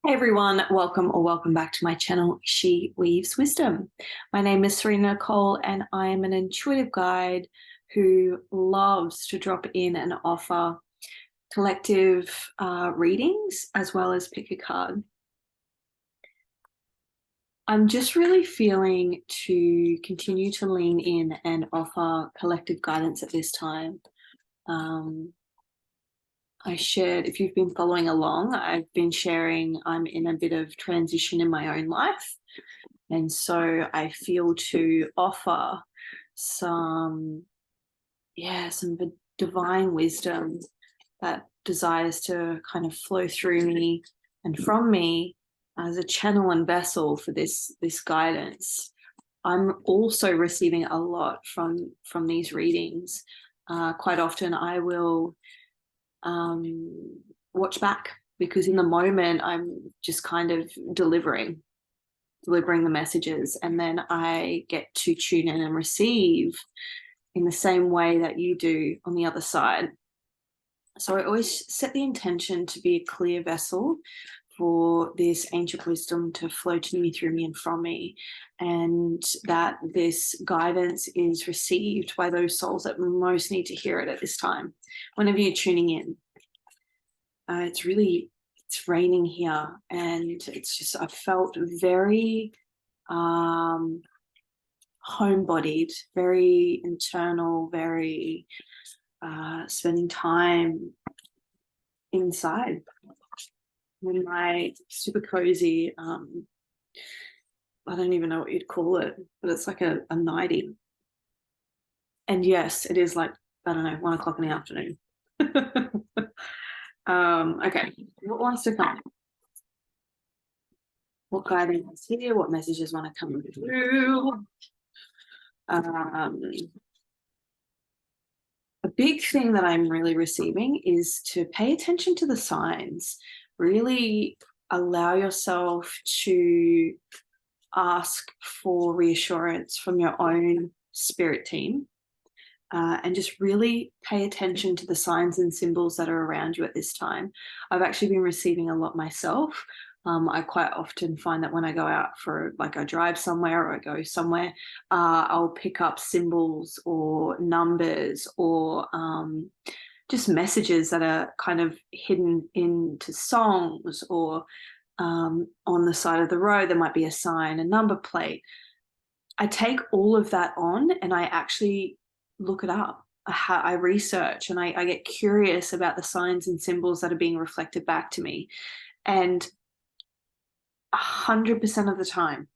Hey everyone, welcome or welcome back to my channel, She Weaves Wisdom. My name is Serena Nicole and I am an intuitive guide who loves to drop in and offer collective readings as well as pick a card. I'm just really feeling to continue to lean in and offer collective guidance at this time. I shared, if you've been following along, I've been sharing I'm in a bit of transition in my own life. And so I feel to offer some divine wisdom that desires to kind of flow through me and from me as a channel and vessel for this guidance. I'm also receiving a lot from these readings. Quite often I will watch back because in the moment I'm just kind of delivering the messages, and then I get to tune in and receive in the same way that you do on the other side. So I always set the intention to be a clear vessel for this ancient wisdom to flow to me, through me, and from me, and that this guidance is received by those souls that most need to hear it at this time. Whenever you're tuning in, it's raining here, and it's just, I felt very home-bodied, very internal, very spending time inside in my super cozy, I don't even know what you'd call it, but it's like a nightie. And yes, it is like, I don't know, 1 o'clock in the afternoon. Okay, what wants to come? What guidance is here? What messages want to come through? A big thing that I'm really receiving is to pay attention to the signs. Really allow yourself to ask for reassurance from your own spirit team, and just really pay attention to the signs and symbols that are around you at this time. I've actually been receiving a lot myself. I quite often find that when I go out for like I drive somewhere or I go somewhere, I'll pick up symbols or numbers or just messages that are kind of hidden into songs, or on the side of the road there might be a sign, a number plate. I take all of that on and I actually look it up. I research and I get curious about the signs and symbols that are being reflected back to me. And 100% of the time,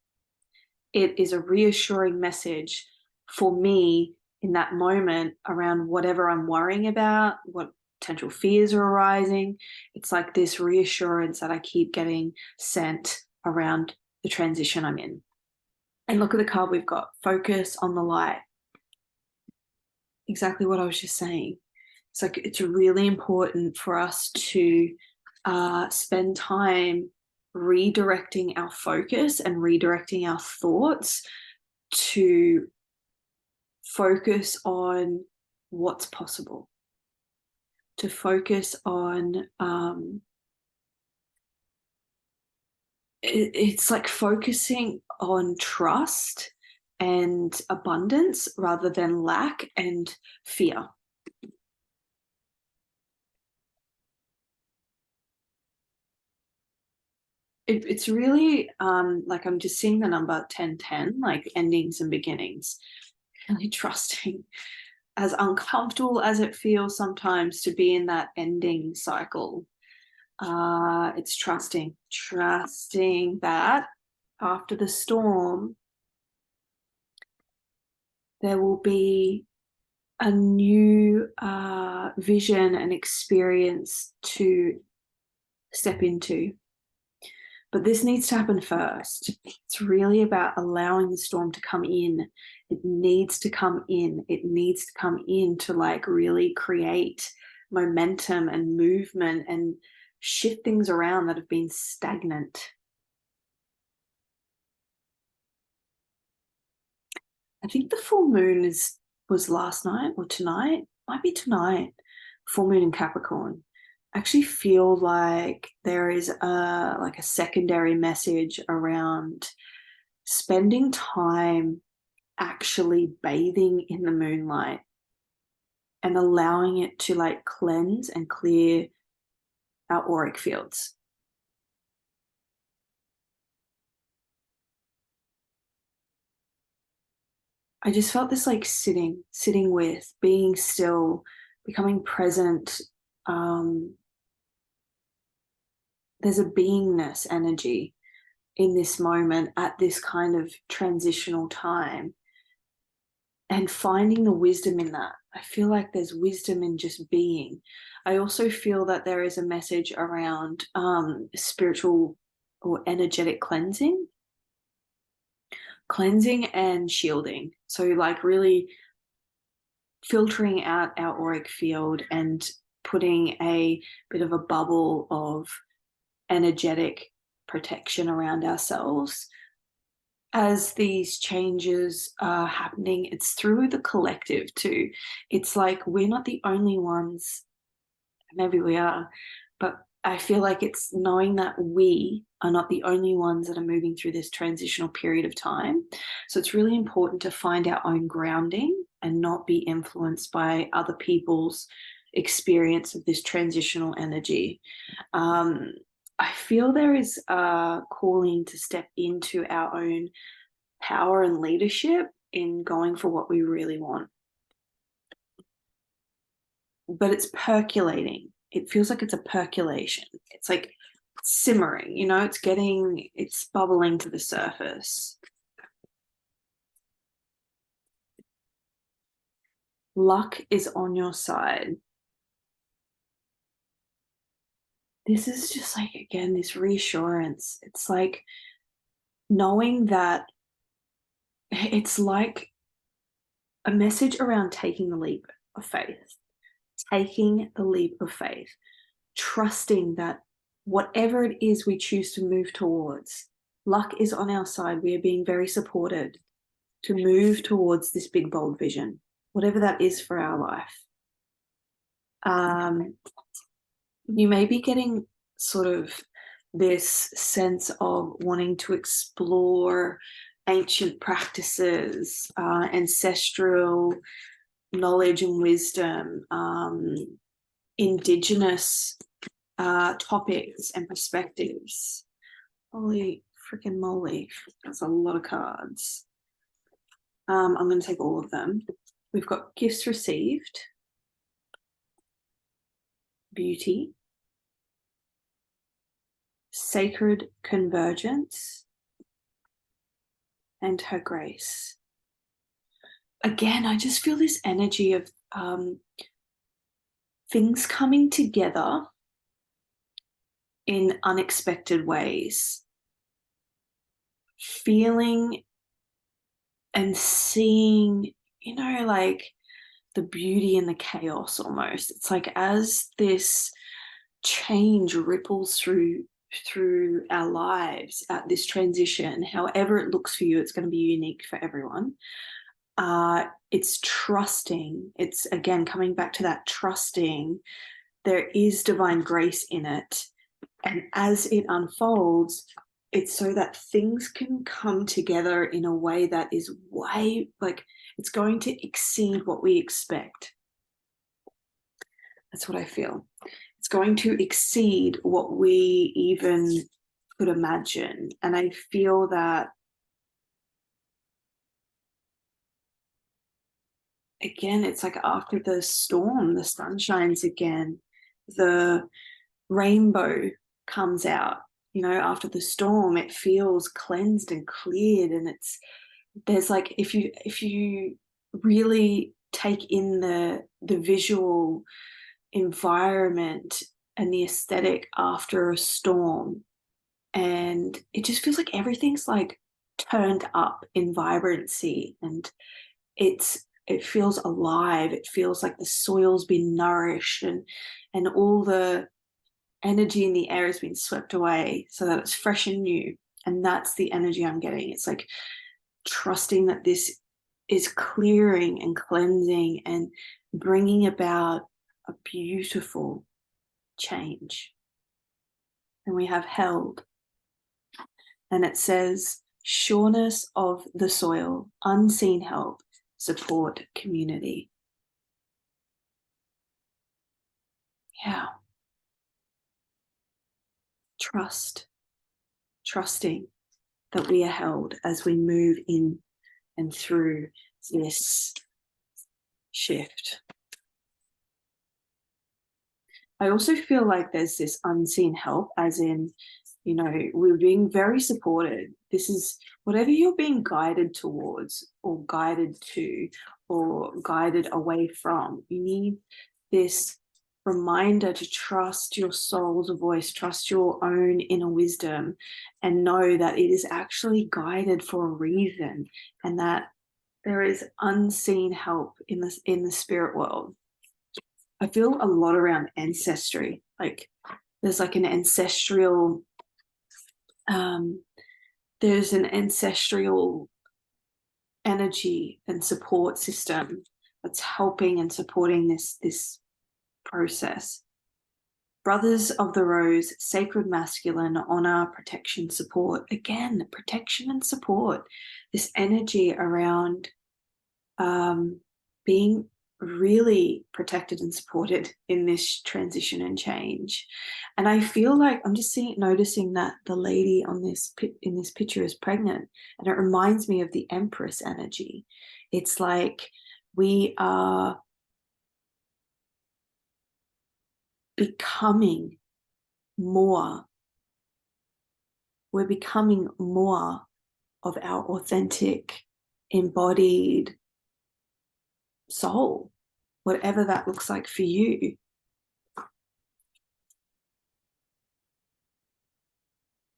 it is a reassuring message for me in that moment around whatever I'm worrying about, what potential fears are arising. It's like this reassurance that I keep getting sent around the transition I'm in. And look at the card we've got, focus on the light. Exactly what I was just saying. It's like, it's really important for us to spend time redirecting our focus and redirecting our thoughts to focus on what's possible, to focus on it's like focusing on trust and abundance rather than lack and fear. It's really like I'm just seeing the number 1010, like endings and beginnings. Really trusting, as uncomfortable as it feels sometimes to be in that ending cycle. It's trusting that after the storm, there will be a new vision and experience to step into. But this needs to happen first. It's really about allowing the storm to come in. It needs to come in. It needs to come in to like really create momentum and movement and shift things around that have been stagnant. I think the full moon was last night or tonight. Might be tonight. Full moon in Capricorn. actually feel like there is a secondary message around spending time actually bathing in the moonlight and allowing it to like cleanse and clear our auric fields. I just felt this like sitting with, being still, becoming present. Um, there's a beingness energy in this moment at this kind of transitional time, and finding the wisdom in that. I feel like there's wisdom in just being. I also feel that there is a message around spiritual or energetic cleansing and shielding. So like really filtering out our auric field and putting a bit of a bubble of energetic protection around ourselves as these changes are happening. It's through the collective too. It's like we're not the only ones, maybe we are, but I feel like it's knowing that we are not the only ones that are moving through this transitional period of time. So it's really important to find our own grounding and not be influenced by other people's experience of this transitional energy. I feel there is a calling to step into our own power and leadership in going for what we really want. But it's percolating. It feels like it's a percolation. It's like simmering, it's bubbling to the surface. Luck is on your side. This is just like, again, this reassurance. It's like knowing that it's like a message around taking the leap of faith, trusting that whatever it is we choose to move towards, luck is on our side. We are being very supported to move towards this big, bold vision, whatever that is for our life. You may be getting sort of this sense of wanting to explore ancient practices, ancestral knowledge and wisdom, indigenous topics and perspectives. Holy freaking moly, that's a lot of cards. I'm going to take all of them. We've got gifts received, beauty, sacred convergence, and her grace. Again, I just feel this energy of things coming together in unexpected ways, feeling and seeing, like the beauty in the chaos almost. It's like as this change ripples through our lives at this transition, however it looks for you, it's going to be unique for everyone. It's trusting. It's again coming back to that trusting. There is divine grace in it. And as it unfolds, it's so that things can come together in a way that is way, like, it's going to exceed what we expect. That's what I feel. It's going to exceed what we even could imagine. And I feel that, again, it's like after the storm, the sun shines again, the rainbow comes out. After the storm, it feels cleansed and cleared, and there's like, if you really take in the visual environment and the aesthetic after a storm, and it just feels like everything's like turned up in vibrancy, and it feels alive. It feels like the soil's been nourished, and all the energy in the air has been swept away so that it's fresh and new. And that's the energy I'm getting. It's like trusting that this is clearing and cleansing and bringing about a beautiful change. And we have held. And it says, sureness of the soil, unseen help, support, community. Yeah. Trusting that we are held as we move in and through this shift. I also feel like there's this unseen help, as in, you know, we're being very supported. This is whatever you're being guided towards or guided to or guided away from. You need this reminder to trust your soul's voice, trust your own inner wisdom, and know that it is actually guided for a reason, and that there is unseen help in the spirit world. I feel a lot around ancestry. Like there's like an ancestral, there's an ancestral energy and support system that's helping and supporting this process. Brothers of the Rose, sacred masculine, honor, protection, support. Again, protection and support. This energy around being really protected and supported in this transition and change. And I feel like I'm just noticing that the lady on in this picture is pregnant, and it reminds me of the Empress energy. It's like we are becoming more. We're becoming more of our authentic, embodied soul, whatever that looks like for you.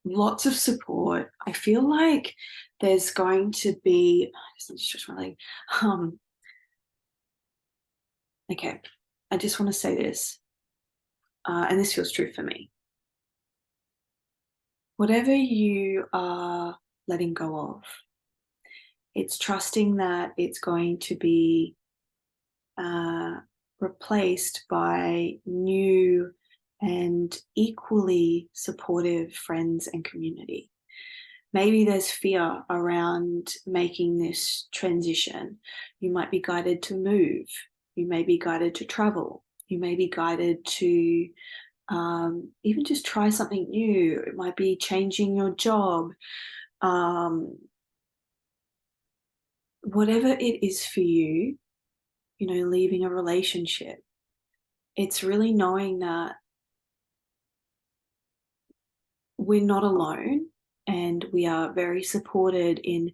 Lots of support. I feel like there's going to be, okay, I just want to say this, and this feels true for me. Whatever you are letting go of, it's trusting that it's going to be replaced by new and equally supportive friends and community. Maybe there's fear around making this transition. You might be guided to move. You may be guided to travel. You may be guided to even just try something new. It might be changing your job. Whatever it is for you, you know, leaving a relationship. It's really knowing that we're not alone, and we are very supported in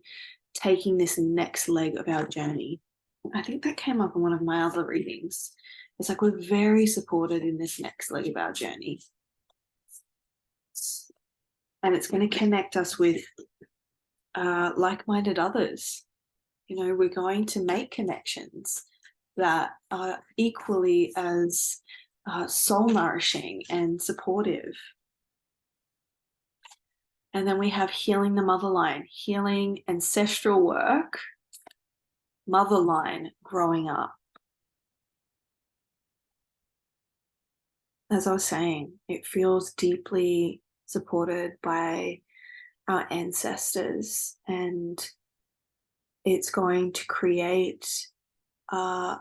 taking this next leg of our journey. I think that came up in one of my other readings. It's like we're very supported in this next leg of our journey. And it's going to connect us with like-minded others. You know, we're going to make connections that are equally as soul nourishing and supportive. And then we have healing the mother line, healing ancestral work, mother line growing up. As I was saying, it feels deeply supported by our ancestors, and it's going to create a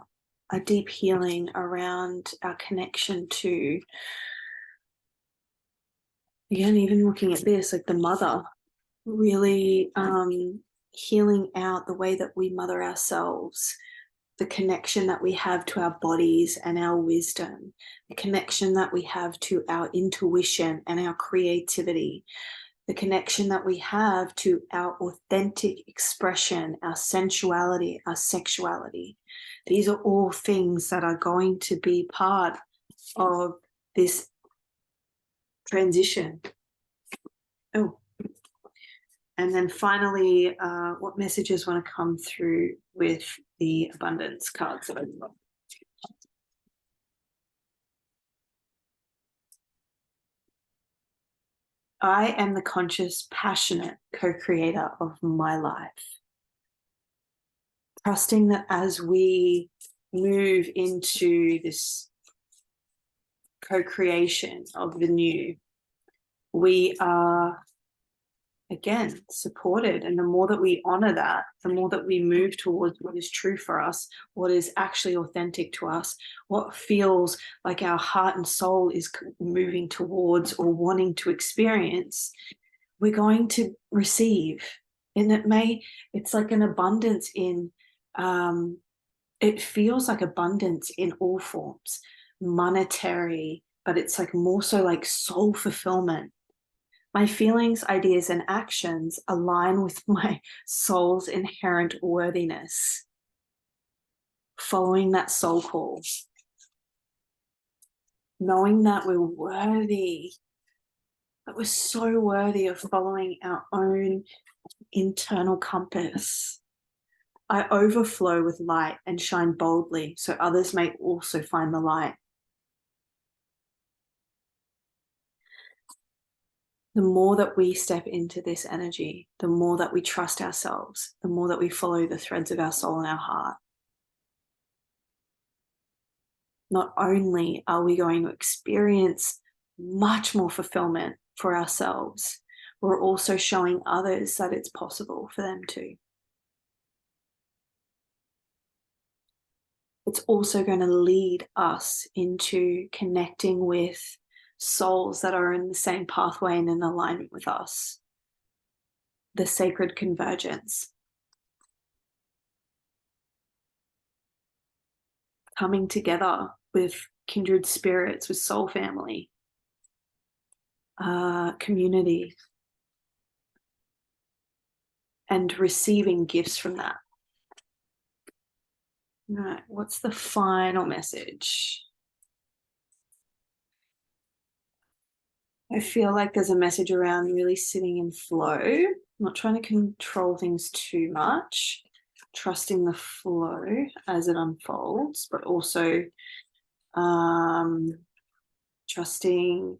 deep healing around our connection to, again, even looking at this, like the mother, really healing out the way that we mother ourselves, the connection that we have to our bodies and our wisdom, the connection that we have to our intuition and our creativity, the connection that we have to our authentic expression, our sensuality, our sexuality. These are all things that are going to be part of this transition. Oh. And then finally, what messages want to come through with the abundance cards that I've got? I am the conscious, passionate co-creator of my life. Trusting that as we move into this co-creation of the new. We are, again, supported. And the more that we honor that, the more that we move towards what is true for us, what is actually authentic to us, what feels like our heart and soul is moving towards or wanting to experience, we're going to receive. And it's like an abundance in, it feels like abundance in all forms, monetary, but it's like more so like soul fulfillment. My feelings, ideas, and actions align with my soul's inherent worthiness. Following that soul call. Knowing that we're worthy, that we're so worthy of following our own internal compass. I overflow with light and shine boldly so others may also find the light. The more that we step into this energy, the more that we trust ourselves, the more that we follow the threads of our soul and our heart. Not only are we going to experience much more fulfillment for ourselves, we're also showing others that it's possible for them too. It's also going to lead us into connecting with souls that are in the same pathway and in alignment with us. The sacred convergence. Coming together with kindred spirits, with soul family, community, and receiving gifts from that. All right, what's the final message? I feel like there's a message around really sitting in flow, not trying to control things too much, trusting the flow as it unfolds, but also trusting,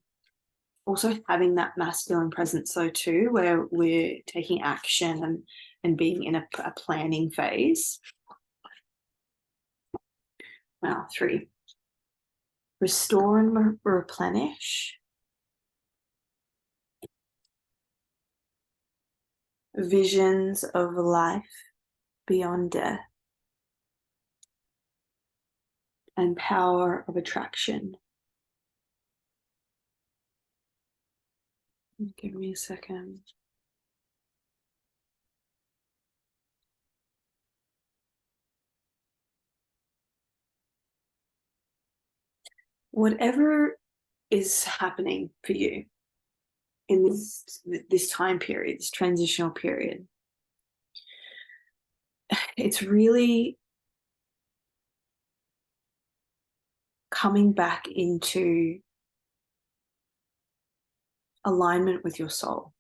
also having that masculine presence though too, where we're taking action and being in a planning phase. Now, 3. Restore and replenish. Visions of life beyond death. And power of attraction. Give me a second. Whatever is happening for you in this time period, this transitional period, it's really coming back into alignment with your soul.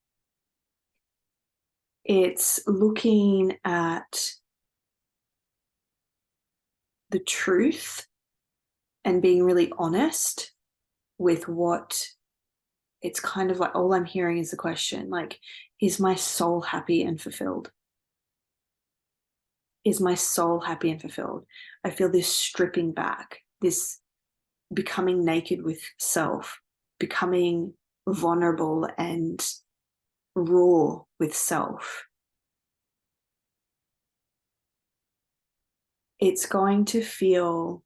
It's looking at the truth and being really honest with what it's kind of like. All I'm hearing is the question, like, is my soul happy and fulfilled? Is my soul happy and fulfilled? I feel this stripping back, this becoming naked with self, becoming vulnerable and raw with self. It's going to feel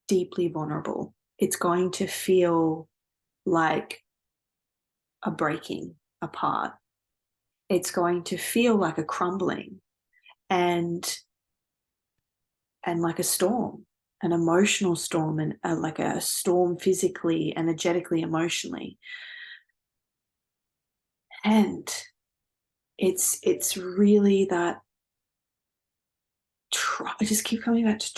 deeply vulnerable. It's going to feel like a breaking apart. It's going to feel like a crumbling and like a storm, an emotional storm, and like a storm physically, energetically, emotionally. And it's really that I just keep coming back to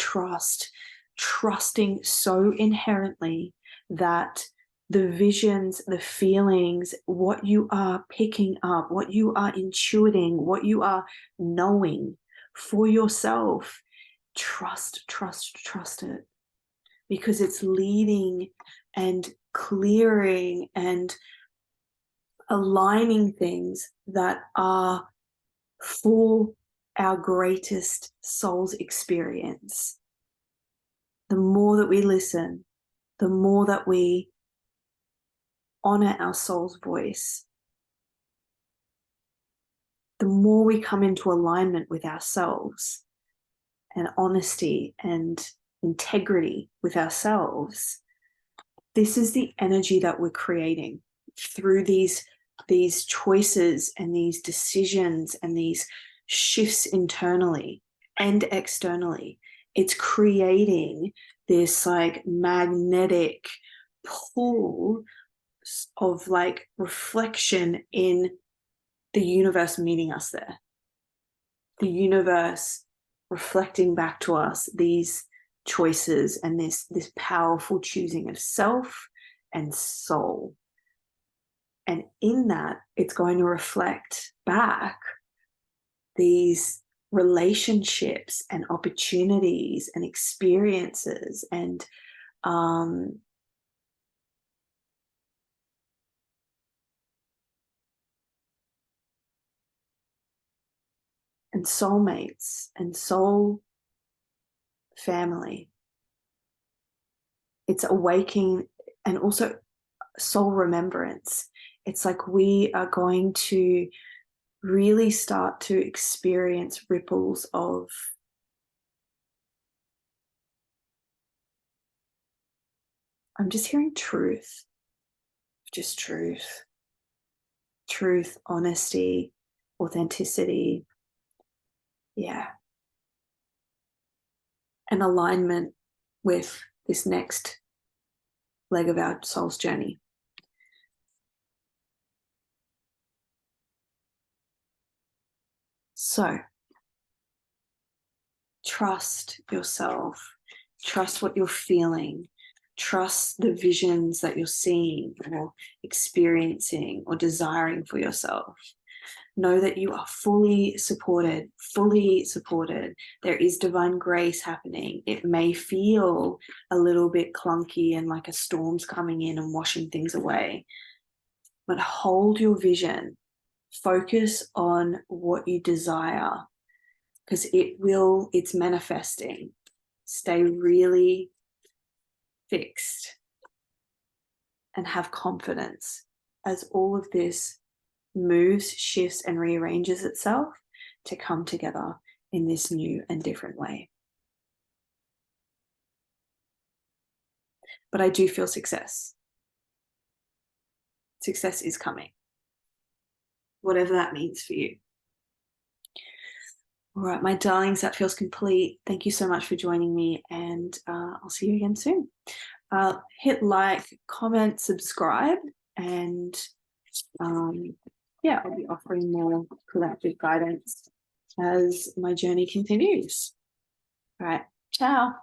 trusting so inherently that the visions, the feelings, what you are picking up, what you are intuiting, what you are knowing for yourself, trust it, because it's leading and clearing and aligning things that are for our greatest soul's experience. The more that we listen, the more that we honor our soul's voice, the more we come into alignment with ourselves and honesty and integrity with ourselves, this is the energy that we're creating through these choices and these decisions and these shifts internally and externally. It's creating this like magnetic pull of like reflection in the universe meeting us there. The universe reflecting back to us these choices and this powerful choosing of self and soul. And in that, it's going to reflect back these relationships and opportunities and experiences and soulmates and soul family. It's awakening, and also soul remembrance. It's like we are going to really start to experience ripples of I'm just hearing truth, just truth, honesty, authenticity. Yeah. And alignment with this next leg of our soul's journey. So trust yourself, trust what you're feeling, trust the visions that you're seeing or experiencing or desiring for yourself. Know that you are fully supported, fully supported. There is divine grace happening. It may feel a little bit clunky and like a storm's coming in and washing things away, but hold your vision. Focus on what you desire, because it's manifesting. Stay really fixed and have confidence as all of this moves, shifts, and rearranges itself to come together in this new and different way. But I do feel success. Success is coming, whatever that means for you. All right, my darlings, that feels complete. Thank you so much for joining me, and I'll see you again soon. Hit like, comment, subscribe, and yeah, I'll be offering more collective guidance as my journey continues. All right, ciao.